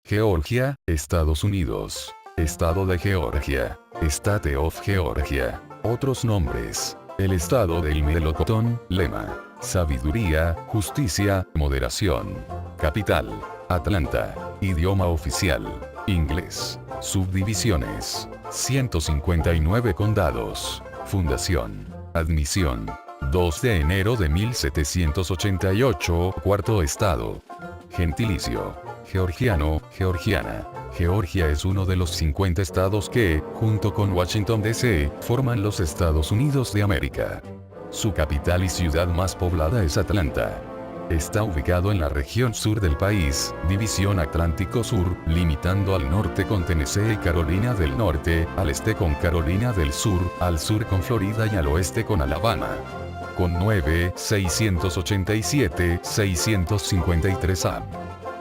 Georgia, Estados Unidos. Estado de Georgia. State of Georgia. Otros nombres. El estado del melocotón, lema. Sabiduría, justicia, moderación. Capital. Atlanta. Idioma oficial. Inglés. Subdivisiones. 159 condados. Fundación. Admisión. 2 de enero de 1788, cuarto estado. Gentilicio. Georgiano, georgiana. Georgia es uno de los 50 estados que, junto con Washington D.C., forman los Estados Unidos de América. Su capital y ciudad más poblada es Atlanta. Está ubicado en la región sur del país, división Atlántico Sur, limitando al norte con Tennessee y Carolina del Norte, al este con Carolina del Sur, al sur con Florida y al oeste con Alabama. Con 9,687,653 ha.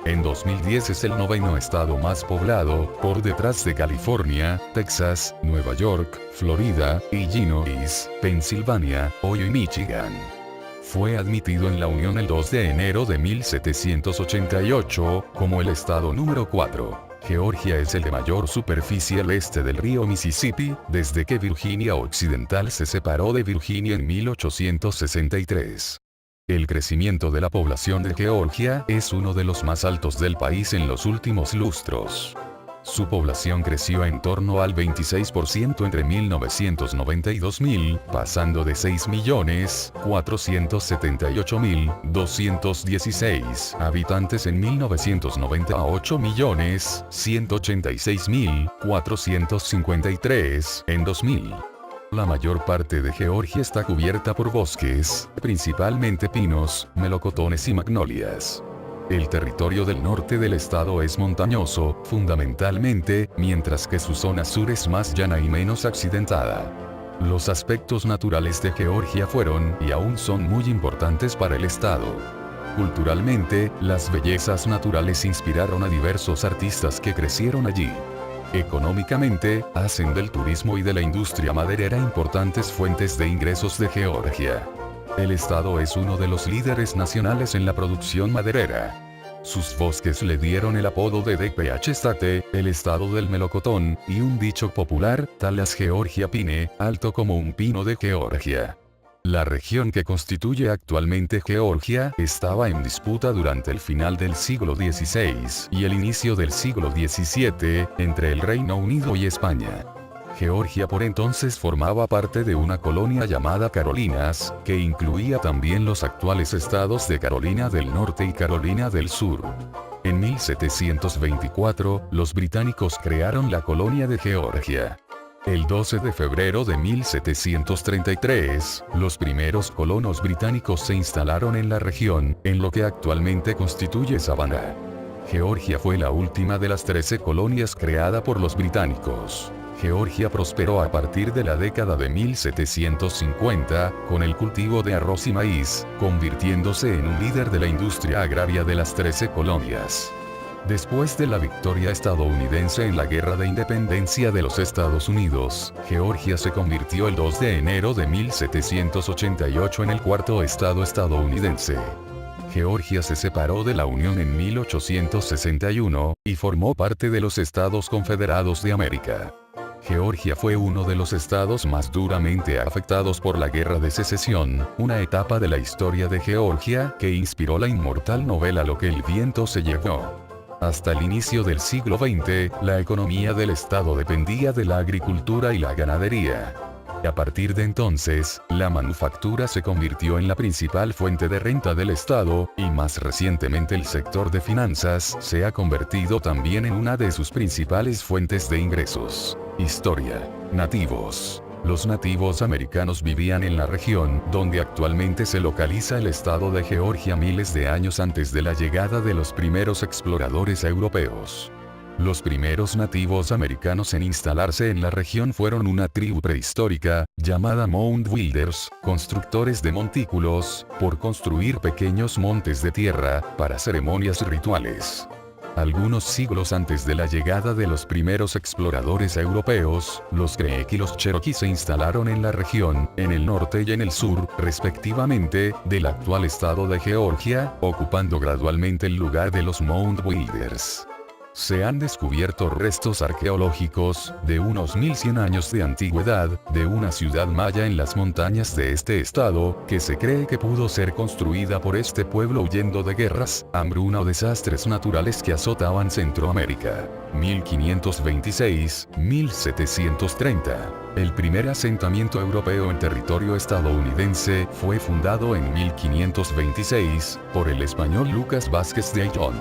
En 2010 es el noveno estado más poblado, por detrás de California, Texas, Nueva York, Florida, Illinois, Pensilvania, Ohio y Michigan. Fue admitido en la Unión el 2 de enero de 1788, como el estado número 4. Georgia es el de mayor superficie al este del río Mississippi, desde que Virginia Occidental se separó de Virginia en 1863. El crecimiento de la población de Georgia es uno de los más altos del país en los últimos lustros. Su población creció en torno al 26% entre 1990 y 2000, pasando de 6.478.216 habitantes en 1990 a 8.186.453 en 2000. La mayor parte de Georgia está cubierta por bosques, principalmente pinos, melocotones y magnolias. El territorio del norte del estado es montañoso, fundamentalmente, mientras que su zona sur es más llana y menos accidentada. Los aspectos naturales de Georgia fueron y aún son muy importantes para el estado. Culturalmente, las bellezas naturales inspiraron a diversos artistas que crecieron allí. Económicamente, hacen del turismo y de la industria maderera importantes fuentes de ingresos de Georgia. El estado es uno de los líderes nacionales en la producción maderera. Sus bosques le dieron el apodo de DPH State, el estado del melocotón, y un dicho popular, Talas Georgia Pine, alto como un pino de Georgia. La región que constituye actualmente Georgia estaba en disputa durante el final del siglo XVI y el inicio del siglo XVII entre el Reino Unido y España. Georgia por entonces formaba parte de una colonia llamada Carolinas, que incluía también los actuales estados de Carolina del Norte y Carolina del Sur. En 1724, los británicos crearon la colonia de Georgia. El 12 de febrero de 1733, los primeros colonos británicos se instalaron en la región, en lo que actualmente constituye Savannah. Georgia fue la última de las 13 colonias creada por los británicos. Georgia prosperó a partir de la década de 1750, con el cultivo de arroz y maíz, convirtiéndose en un líder de la industria agraria de las 13 colonias. Después de la victoria estadounidense en la Guerra de Independencia de los Estados Unidos, Georgia se convirtió el 2 de enero de 1788 en el cuarto estado estadounidense. Georgia se separó de la Unión en 1861, y formó parte de los Estados Confederados de América. Georgia fue uno de los estados más duramente afectados por la Guerra de Secesión, una etapa de la historia de Georgia que inspiró la inmortal novela Lo que el viento se llevó. Hasta el inicio del siglo XX, la economía del estado dependía de la agricultura y la ganadería. A partir de entonces, la manufactura se convirtió en la principal fuente de renta del estado, y más recientemente el sector de finanzas se ha convertido también en una de sus principales fuentes de ingresos. Historia. Nativos. Los nativos americanos vivían en la región donde actualmente se localiza el estado de Georgia miles de años antes de la llegada de los primeros exploradores europeos. Los primeros nativos americanos en instalarse en la región fueron una tribu prehistórica, llamada Mound Builders, constructores de montículos, por construir pequeños montes de tierra, para ceremonias rituales. Algunos siglos antes de la llegada de los primeros exploradores europeos, los Creek y los Cherokee se instalaron en la región, en el norte y en el sur, respectivamente, del actual estado de Georgia, ocupando gradualmente el lugar de los Mound Builders. Se han descubierto restos arqueológicos, de unos 1100 años de antigüedad, de una ciudad maya en las montañas de este estado, que se cree que pudo ser construida por este pueblo huyendo de guerras, hambruna o desastres naturales que azotaban Centroamérica. 1526-1730. El primer asentamiento europeo en territorio estadounidense fue fundado en 1526, por el español Lucas Vázquez de Ayllón.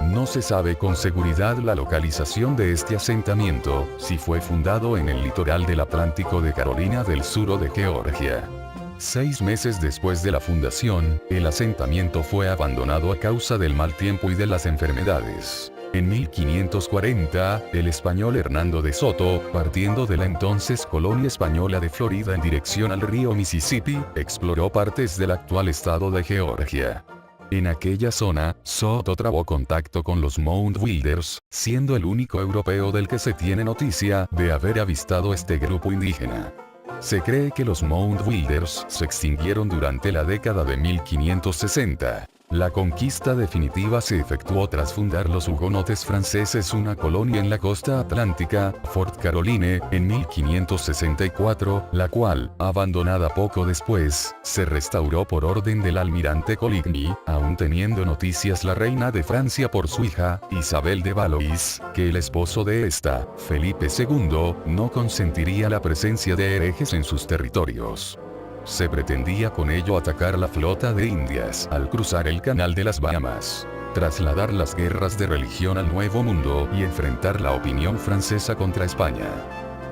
No se sabe con seguridad la localización de este asentamiento, si fue fundado en el litoral del Atlántico de Carolina del Sur o de Georgia. 6 meses después de la fundación, el asentamiento fue abandonado a causa del mal tiempo y de las enfermedades. En 1540, el español Hernando de Soto, partiendo de la entonces colonia española de Florida en dirección al río Mississippi, exploró partes del actual estado de Georgia. En aquella zona, Soto trabó contacto con los Mound Builders, siendo el único europeo del que se tiene noticia de haber avistado este grupo indígena. Se cree que los Mound Builders se extinguieron durante la década de 1560. La conquista definitiva se efectuó tras fundar los hugonotes franceses una colonia en la costa atlántica, Fort Caroline, en 1564, la cual, abandonada poco después, se restauró por orden del almirante Coligny, aún teniendo noticias la reina de Francia por su hija, Isabel de Valois, que el esposo de esta, Felipe II, no consentiría la presencia de herejes en sus territorios. Se pretendía con ello atacar la flota de Indias al cruzar el Canal de las Bahamas, trasladar las guerras de religión al Nuevo Mundo y enfrentar la opinión francesa contra España.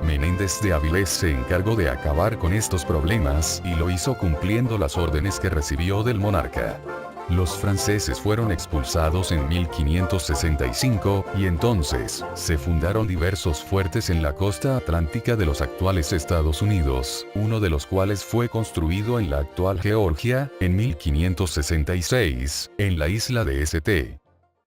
Menéndez de Avilés se encargó de acabar con estos problemas y lo hizo cumpliendo las órdenes que recibió del monarca. Los franceses fueron expulsados en 1565, y entonces, se fundaron diversos fuertes en la costa atlántica de los actuales Estados Unidos, uno de los cuales fue construido en la actual Georgia, en 1566, en la isla de St.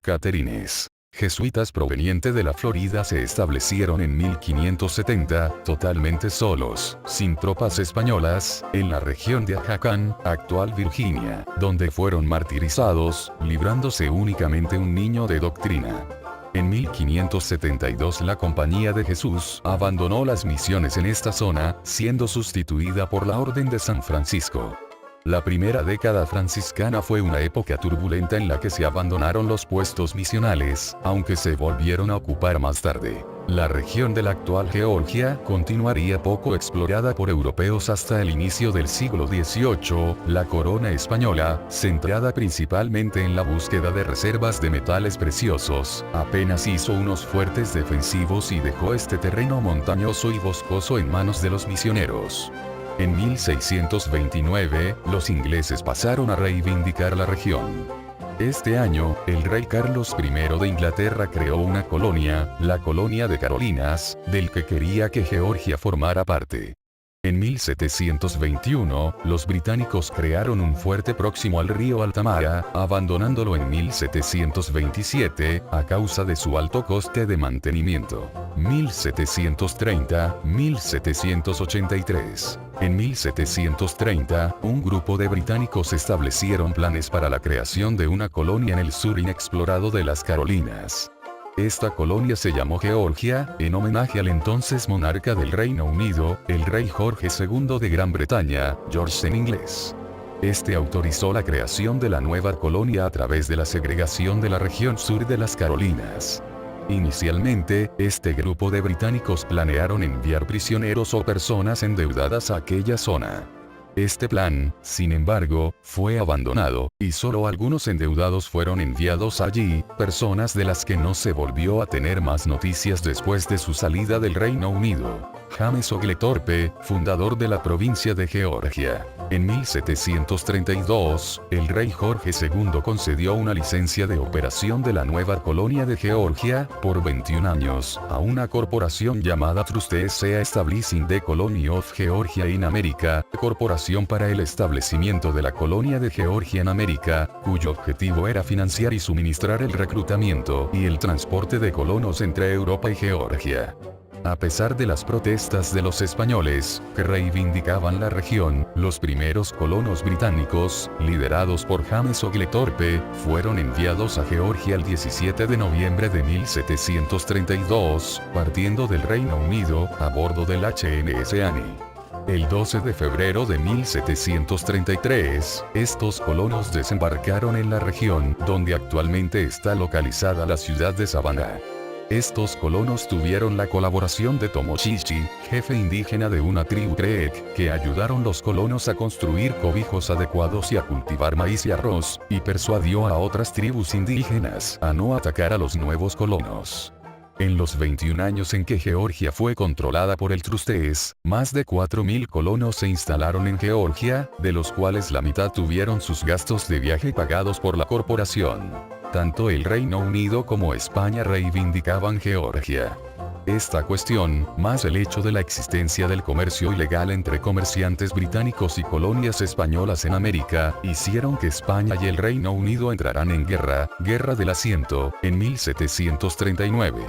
Catherines. Jesuitas provenientes de la Florida se establecieron en 1570, totalmente solos, sin tropas españolas, en la región de Ajacán, actual Virginia, donde fueron martirizados, librándose únicamente un niño de doctrina. En 1572 la Compañía de Jesús abandonó las misiones en esta zona, siendo sustituida por la Orden de San Francisco. La primera década franciscana fue una época turbulenta en la que se abandonaron los puestos misionales, aunque se volvieron a ocupar más tarde. La región de la actual Georgia continuaría poco explorada por europeos hasta el inicio del siglo XVIII. La corona española, centrada principalmente en la búsqueda de reservas de metales preciosos, apenas hizo unos fuertes defensivos y dejó este terreno montañoso y boscoso en manos de los misioneros. En 1629, los ingleses pasaron a reivindicar la región. Este año, el rey Carlos I de Inglaterra creó una colonia, la Colonia de Carolinas, del que quería que Georgia formara parte. En 1721, los británicos crearon un fuerte próximo al río Altamara, abandonándolo en 1727, a causa de su alto coste de mantenimiento. 1730-1783. En 1730, un grupo de británicos establecieron planes para la creación de una colonia en el sur inexplorado de las Carolinas. Esta colonia se llamó Georgia, en homenaje al entonces monarca del Reino Unido, el rey Jorge II de Gran Bretaña, George en inglés. Este autorizó la creación de la nueva colonia a través de la segregación de la región sur de las Carolinas. Inicialmente, este grupo de británicos planearon enviar prisioneros o personas endeudadas a aquella zona. Este plan, sin embargo, fue abandonado, y solo algunos endeudados fueron enviados allí, personas de las que no se volvió a tener más noticias después de su salida del Reino Unido. James Oglethorpe, fundador de la provincia de Georgia. En 1732, el rey Jorge II concedió una licencia de operación de la nueva colonia de Georgia, por 21 años, a una corporación llamada Trust S.A. Establishing the Colony of Georgia in America, corporación para el establecimiento de la colonia de Georgia en América, cuyo objetivo era financiar y suministrar el reclutamiento y el transporte de colonos entre Europa y Georgia. A pesar de las protestas de los españoles, que reivindicaban la región, los primeros colonos británicos, liderados por James Oglethorpe, fueron enviados a Georgia el 17 de noviembre de 1732, partiendo del Reino Unido, a bordo del HMS Annie. El 12 de febrero de 1733, estos colonos desembarcaron en la región, donde actualmente está localizada la ciudad de Savannah. Estos colonos tuvieron la colaboración de Tomochichi, jefe indígena de una tribu Creek, que ayudaron los colonos a construir cobijos adecuados y a cultivar maíz y arroz, y persuadió a otras tribus indígenas a no atacar a los nuevos colonos. En los 21 años en que Georgia fue controlada por el Trustees, más de 4.000 colonos se instalaron en Georgia, de los cuales la mitad tuvieron sus gastos de viaje pagados por la corporación. Tanto el Reino Unido como España reivindicaban Georgia. Esta cuestión, más el hecho de la existencia del comercio ilegal entre comerciantes británicos y colonias españolas en América, hicieron que España y el Reino Unido entraran en guerra del asiento, en 1739.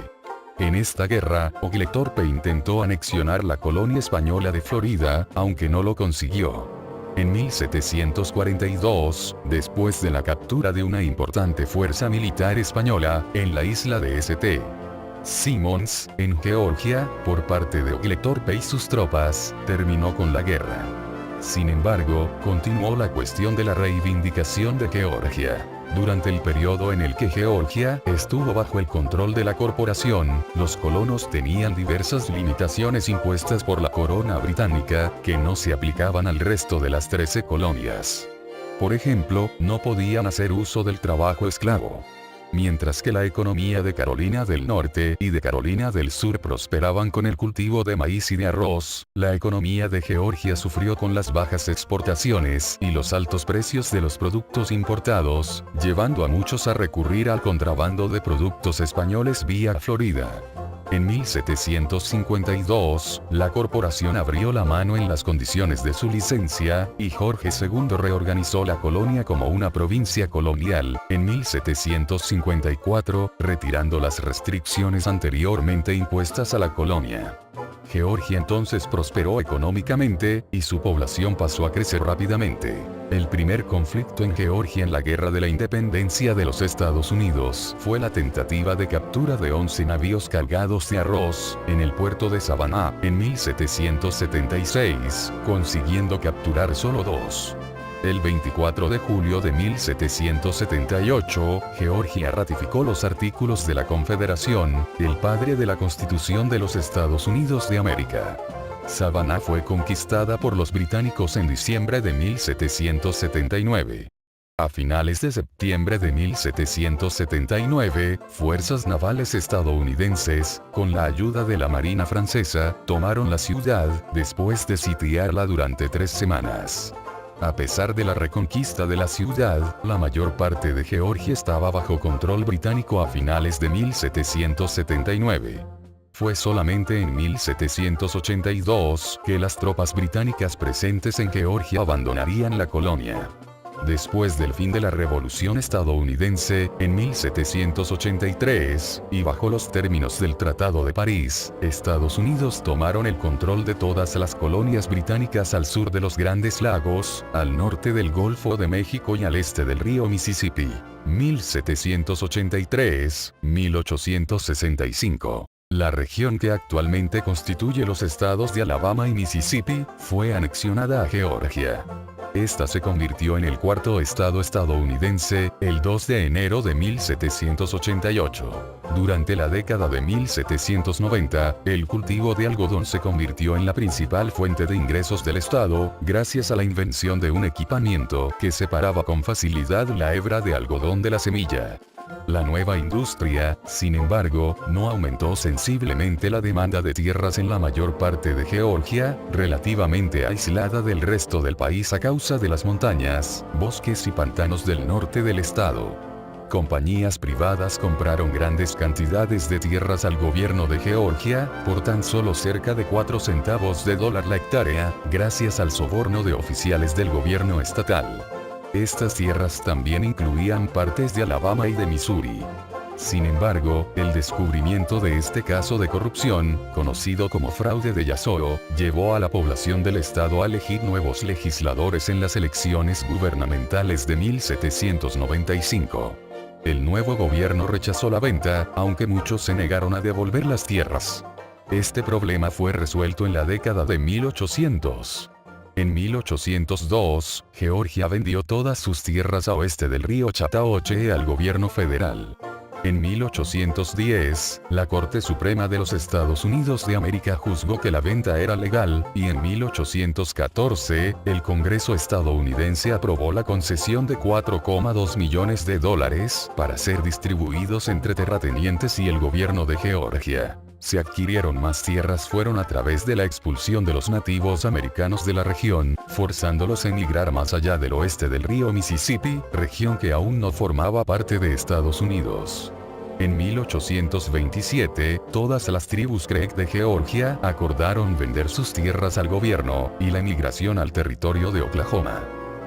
En esta guerra, Oglethorpe intentó anexionar la colonia española de Florida, aunque no lo consiguió. En 1742, después de la captura de una importante fuerza militar española, en la isla de St. Simons, en Georgia, por parte de Oglethorpe y sus tropas, terminó con la guerra. Sin embargo, continuó la cuestión de la reivindicación de Georgia. Durante el periodo en el que Georgia estuvo bajo el control de la corporación, los colonos tenían diversas limitaciones impuestas por la corona británica, que no se aplicaban al resto de las 13 colonias. Por ejemplo, no podían hacer uso del trabajo esclavo. Mientras que la economía de Carolina del Norte y de Carolina del Sur prosperaban con el cultivo de maíz y de arroz, la economía de Georgia sufrió con las bajas exportaciones y los altos precios de los productos importados, llevando a muchos a recurrir al contrabando de productos españoles vía Florida. En 1752, la corporación abrió la mano en las condiciones de su licencia, y Jorge II reorganizó la colonia como una provincia colonial, en 1754, retirando las restricciones anteriormente impuestas a la colonia. Georgia entonces prosperó económicamente, y su población pasó a crecer rápidamente. El primer conflicto en Georgia en la Guerra de la Independencia de los Estados Unidos fue la tentativa de captura de 11 navíos cargados de arroz, en el puerto de Savannah, en 1776, consiguiendo capturar solo 2. El 24 de julio de 1778, Georgia ratificó los artículos de la Confederación, el padre de la Constitución de los Estados Unidos de América. Savannah fue conquistada por los británicos en diciembre de 1779. A finales de septiembre de 1779, fuerzas navales estadounidenses, con la ayuda de la Marina francesa, tomaron la ciudad, después de sitiarla durante 3 semanas. A pesar de la reconquista de la ciudad, la mayor parte de Georgia estaba bajo control británico a finales de 1779. Fue solamente en 1782 que las tropas británicas presentes en Georgia abandonarían la colonia. Después del fin de la Revolución estadounidense, en 1783, y bajo los términos del Tratado de París, Estados Unidos tomaron el control de todas las colonias británicas al sur de los Grandes Lagos, al norte del Golfo de México y al este del río Mississippi. 1783-1865. La región que actualmente constituye los estados de Alabama y Mississippi, fue anexionada a Georgia. Esta se convirtió en el cuarto estado estadounidense, el 2 de enero de 1788. Durante la década de 1790, el cultivo de algodón se convirtió en la principal fuente de ingresos del estado, gracias a la invención de un equipamiento que separaba con facilidad la hebra de algodón de la semilla. La nueva industria, sin embargo, no aumentó sensiblemente la demanda de tierras en la mayor parte de Georgia, relativamente aislada del resto del país a causa de las montañas, bosques y pantanos del norte del estado. Compañías privadas compraron grandes cantidades de tierras al gobierno de Georgia, por tan solo cerca de 4 centavos de dólar la hectárea, gracias al soborno de oficiales del gobierno estatal. Estas tierras también incluían partes de Alabama y de Missouri. Sin embargo, el descubrimiento de este caso de corrupción, conocido como fraude de Yasoro, llevó a la población del estado a elegir nuevos legisladores en las elecciones gubernamentales de 1795. El nuevo gobierno rechazó la venta, aunque muchos se negaron a devolver las tierras. Este problema fue resuelto en la década de 1800. En 1802, Georgia vendió todas sus tierras a oeste del río Chattahoochee al gobierno federal. En 1810, la Corte Suprema de los Estados Unidos de América juzgó que la venta era legal, y en 1814, el Congreso estadounidense aprobó la concesión de $4,2 millones para ser distribuidos entre terratenientes y el gobierno de Georgia. Se adquirieron más tierras fueron a través de la expulsión de los nativos americanos de la región, forzándolos a emigrar más allá del oeste del río Mississippi, región que aún no formaba parte de Estados Unidos. En 1827, todas las tribus Creek de Georgia acordaron vender sus tierras al gobierno, y la emigración al territorio de Oklahoma.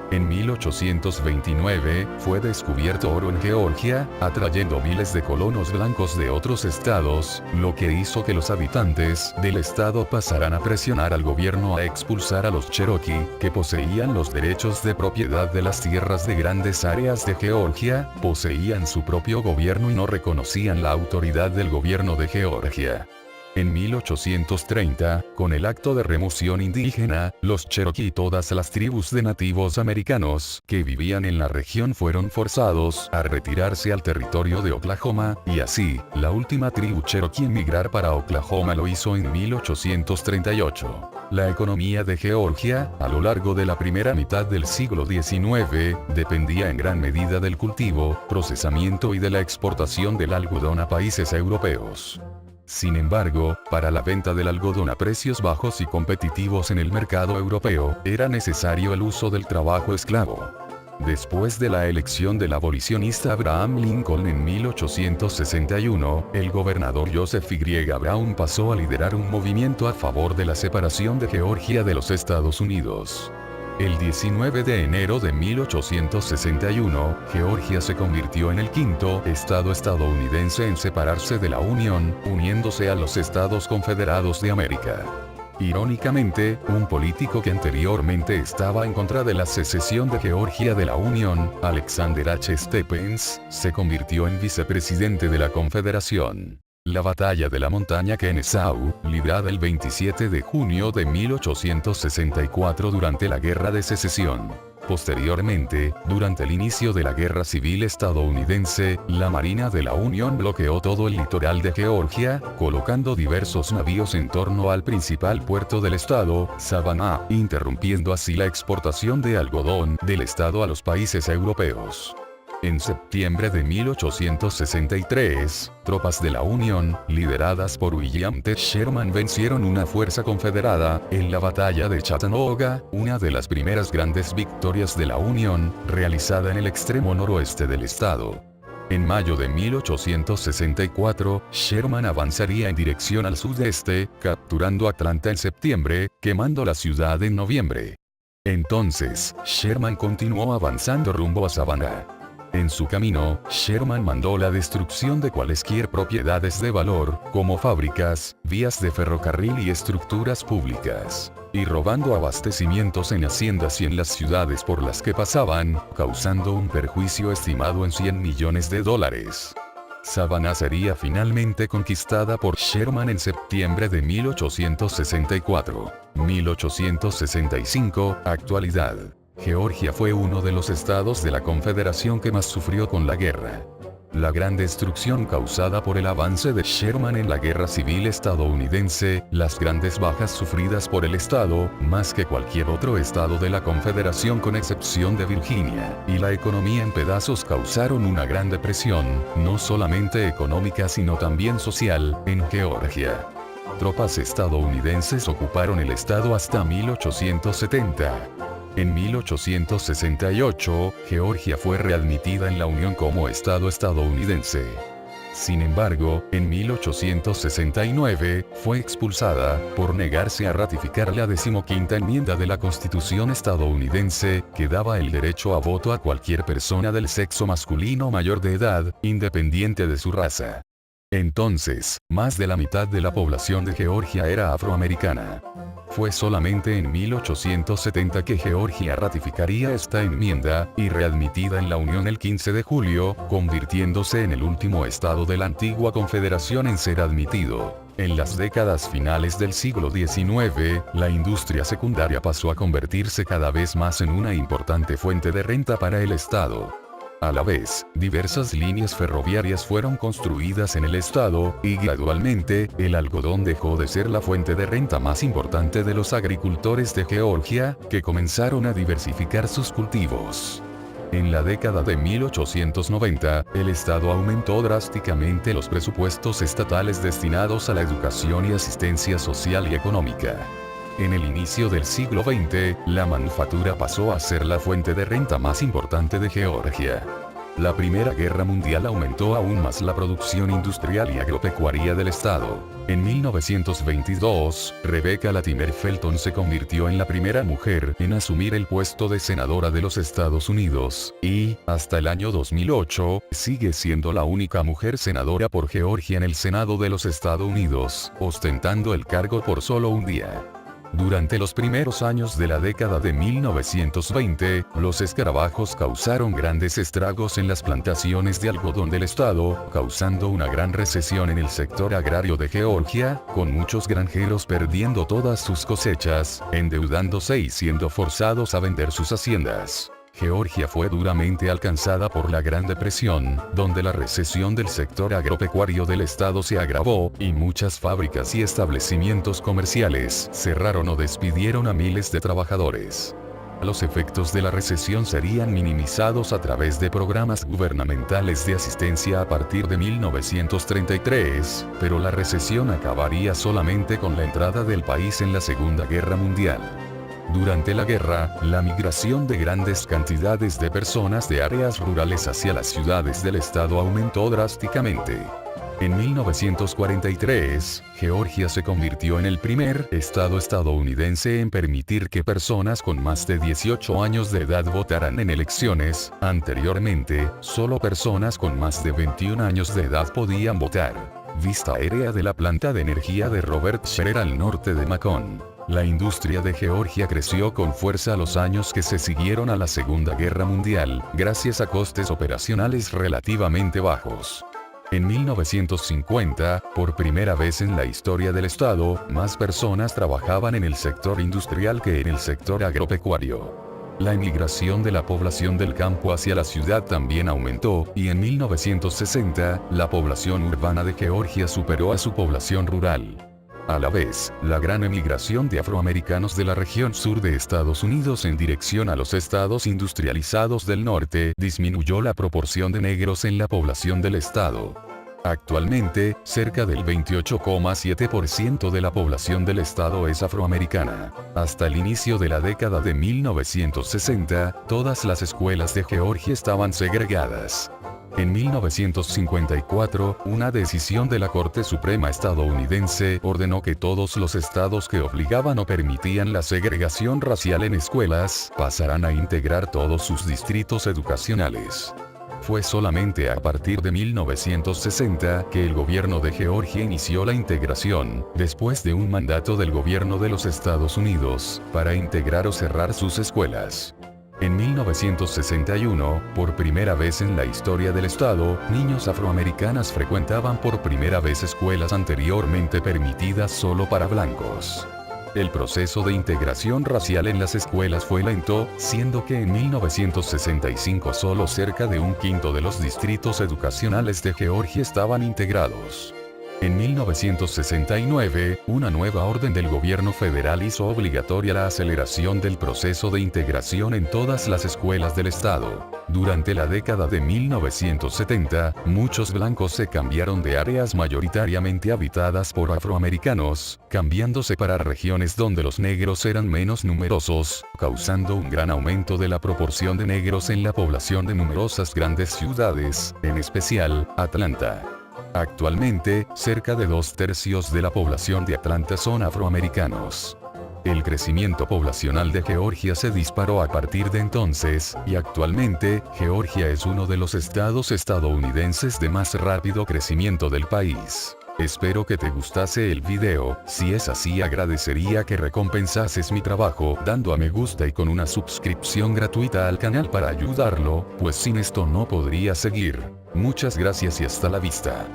En 1829, fue descubierto oro en Georgia, atrayendo miles de colonos blancos de otros estados, lo que hizo que los habitantes del estado pasaran a presionar al gobierno a expulsar a los Cherokee, que poseían los derechos de propiedad de las tierras de grandes áreas de Georgia, poseían su propio gobierno y no reconocían la autoridad del gobierno de Georgia. En 1830, con el acto de remoción indígena, los Cherokee y todas las tribus de nativos americanos que vivían en la región fueron forzados a retirarse al territorio de Oklahoma, y así, la última tribu Cherokee en migrar para Oklahoma lo hizo en 1838. La economía de Georgia, a lo largo de la primera mitad del siglo XIX, dependía en gran medida del cultivo, procesamiento y de la exportación del algodón a países europeos. Sin embargo, para la venta del algodón a precios bajos y competitivos en el mercado europeo, era necesario el uso del trabajo esclavo. Después de la elección del abolicionista Abraham Lincoln en 1861, el gobernador Joseph Y. Brown pasó a liderar un movimiento a favor de la separación de Georgia de los Estados Unidos. El 19 de enero de 1861, Georgia se convirtió en el quinto estado estadounidense en separarse de la Unión, uniéndose a los Estados Confederados de América. Irónicamente, un político que anteriormente estaba en contra de la secesión de Georgia de la Unión, Alexander H. Stephens, se convirtió en vicepresidente de la Confederación. La batalla de la montaña Kennesaw, librada el 27 de junio de 1864 durante la Guerra de Secesión. Posteriormente, durante el inicio de la Guerra Civil estadounidense, la Marina de la Unión bloqueó todo el litoral de Georgia, colocando diversos navíos en torno al principal puerto del estado, Savannah, interrumpiendo así la exportación de algodón del estado a los países europeos. En septiembre de 1863, tropas de la Unión, lideradas por William T. Sherman, vencieron una fuerza confederada en la batalla de Chattanooga, una de las primeras grandes victorias de la Unión, realizada en el extremo noroeste del estado. En mayo de 1864, Sherman avanzaría en dirección al sudeste, capturando Atlanta en septiembre, quemando la ciudad en noviembre. Entonces, Sherman continuó avanzando rumbo a Savannah. En su camino, Sherman mandó la destrucción de cualesquier propiedades de valor, como fábricas, vías de ferrocarril y estructuras públicas, y robando abastecimientos en haciendas y en las ciudades por las que pasaban, causando un perjuicio estimado en $100 millones. Savannah sería finalmente conquistada por Sherman en septiembre de 1864. 1865, actualidad. Georgia fue uno de los estados de la Confederación que más sufrió con la guerra. La gran destrucción causada por el avance de Sherman en la Guerra Civil estadounidense, las grandes bajas sufridas por el estado, más que cualquier otro estado de la Confederación con excepción de Virginia, y la economía en pedazos causaron una gran depresión, no solamente económica sino también social, en Georgia. Tropas estadounidenses ocuparon el estado hasta 1870. En 1868, Georgia fue readmitida en la Unión como estado estadounidense. Sin embargo, en 1869, fue expulsada, por negarse a ratificar la 15ª enmienda de la Constitución estadounidense, que daba el derecho a voto a cualquier persona del sexo masculino mayor de edad, independiente de su raza. Entonces, más de la mitad de la población de Georgia era afroamericana. Fue solamente en 1870 que Georgia ratificaría esta enmienda, y readmitida en la Unión el 15 de julio, convirtiéndose en el último estado de la antigua confederación en ser admitido. En las décadas finales del siglo XIX, la industria secundaria pasó a convertirse cada vez más en una importante fuente de renta para el estado. A la vez, diversas líneas ferroviarias fueron construidas en el estado, y gradualmente, el algodón dejó de ser la fuente de renta más importante de los agricultores de Georgia, que comenzaron a diversificar sus cultivos. En la década de 1890, el estado aumentó drásticamente los presupuestos estatales destinados a la educación y asistencia social y económica. En el inicio del siglo XX, la manufactura pasó a ser la fuente de renta más importante de Georgia. La Primera Guerra Mundial aumentó aún más la producción industrial y agropecuaria del estado. En 1922, Rebecca Latimer Felton se convirtió en la primera mujer en asumir el puesto de senadora de los Estados Unidos, y, hasta el año 2008, sigue siendo la única mujer senadora por Georgia en el Senado de los Estados Unidos, ostentando el cargo por solo un día. Durante los primeros años de la década de 1920, los escarabajos causaron grandes estragos en las plantaciones de algodón del estado, causando una gran recesión en el sector agrario de Georgia, con muchos granjeros perdiendo todas sus cosechas, endeudándose y siendo forzados a vender sus haciendas. Georgia fue duramente alcanzada por la Gran Depresión, donde la recesión del sector agropecuario del estado se agravó, y muchas fábricas y establecimientos comerciales cerraron o despidieron a miles de trabajadores. Los efectos de la recesión serían minimizados a través de programas gubernamentales de asistencia a partir de 1933, pero la recesión acabaría solamente con la entrada del país en la Segunda Guerra Mundial. Durante la guerra, la migración de grandes cantidades de personas de áreas rurales hacia las ciudades del estado aumentó drásticamente. En 1943, Georgia se convirtió en el primer estado estadounidense en permitir que personas con más de 18 años de edad votaran en elecciones. Anteriormente, solo personas con más de 21 años de edad podían votar. Vista aérea de la planta de energía de Robert Scherer al norte de Macon. La industria de Georgia creció con fuerza a los años que se siguieron a la Segunda Guerra Mundial, gracias a costes operacionales relativamente bajos. En 1950, por primera vez en la historia del estado, más personas trabajaban en el sector industrial que en el sector agropecuario. La emigración de la población del campo hacia la ciudad también aumentó, y en 1960, la población urbana de Georgia superó a su población rural. A la vez, la gran emigración de afroamericanos de la región sur de Estados Unidos en dirección a los estados industrializados del norte disminuyó la proporción de negros en la población del estado. Actualmente, cerca del 28,7% de la población del estado es afroamericana. Hasta el inicio de la década de 1960, todas las escuelas de Georgia estaban segregadas. En 1954, una decisión de la Corte Suprema estadounidense ordenó que todos los estados que obligaban o permitían la segregación racial en escuelas pasarán a integrar todos sus distritos educacionales. Fue solamente a partir de 1960 que el gobierno de Georgia inició la integración, después de un mandato del gobierno de los Estados Unidos, para integrar o cerrar sus escuelas. En 1961, por primera vez en la historia del estado, niños afroamericanos frecuentaban por primera vez escuelas anteriormente permitidas solo para blancos. El proceso de integración racial en las escuelas fue lento, siendo que en 1965 solo cerca de un quinto de los distritos educacionales de Georgia estaban integrados. En 1969, una nueva orden del gobierno federal hizo obligatoria la aceleración del proceso de integración en todas las escuelas del estado. Durante la década de 1970, muchos blancos se cambiaron de áreas mayoritariamente habitadas por afroamericanos, cambiándose para regiones donde los negros eran menos numerosos, causando un gran aumento de la proporción de negros en la población de numerosas grandes ciudades, en especial, Atlanta. Actualmente, cerca de 2/3 de la población de Atlanta son afroamericanos. El crecimiento poblacional de Georgia se disparó a partir de entonces, y actualmente, Georgia es uno de los estados estadounidenses de más rápido crecimiento del país. Espero que te gustase el video, si es así agradecería que recompensases mi trabajo dando a me gusta y con una suscripción gratuita al canal para ayudarlo, pues sin esto no podría seguir. Muchas gracias y hasta la vista.